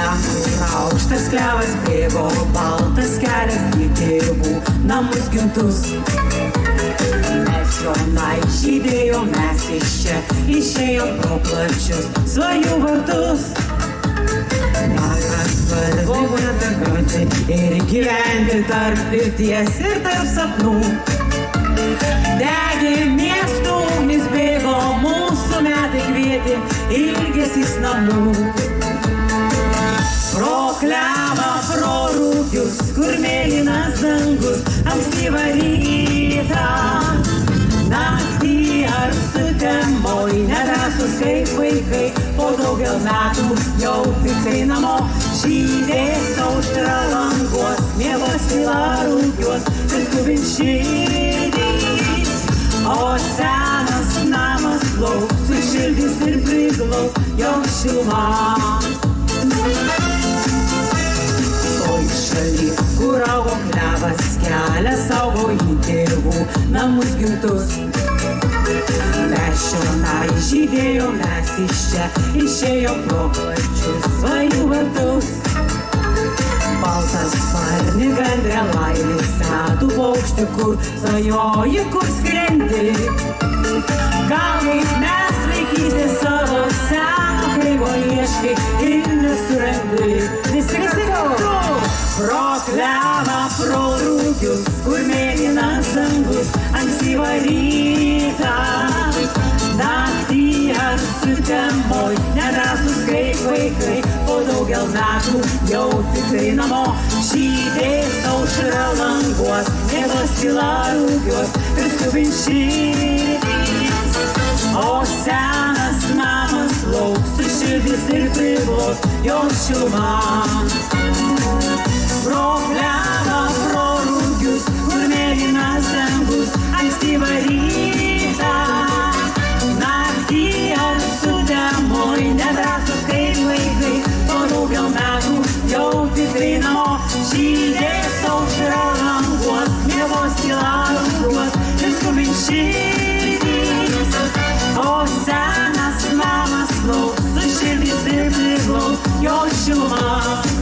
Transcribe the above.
metų aukštas klevas bėgo, baltas kelias į tėvų namus gimtus. Mes čionai žydėjom, mes iš čia išėjom pro plačius svajų vartus. Vakras svarbu netakoti ir gyventi tarp vilties ir tarp sapnų. Degė miestų ugnis, bėgo mūsų metai kvietė, ilgesis namų. Pro klevą, pro rūkius, kur mėlynas dangus, ankstyvą rytą. Naktį ar sutemoj, nedrąsus kaip vaikai, po daugel metų jau tikrai namo. Žydės aušra languos, miegos tyla rūkiuos, ir skubins širdys. O senas namas lauks, sušildys ir priglaus jo šilumą. Toj šaly, kur augo klevas, kelias augo į tėvų namus gimtus. Mes čionai žydėjom, mes iš čia išėjom pro plačius svajų vartus. Baltas sparni gandrė laimės metų paukštį, kur svajoji, kur skrendi. Gal kaip mes vaikystė savo seno kreivo ieškai ir nesurandi. Visi gautu! Pro klevą, pro rūkius, kur mėlynas dangus, ankstyvą rytą. Naktį ar sutemoj, nedrąsus kaip vaikai, po daugel metų jau tikrai namo. Žydės aušra languos, miegos tyla rūkiuos, ir skubins širdys. O senas namas lauks, sušildys ir priglaus jo šilumą. Pro klevą, pro rūkius, kur mėlynas dangus, ankstyvą rytą. Naktį ar sutemoj, nedrąsus kaip vaikai, po daugel metų jau tikrai namo. Žydės aušra languos, miegos tyla rūkiuos, ir skubins širdys. O senas namas lauks, sušildys ir priglaus jo šilumą.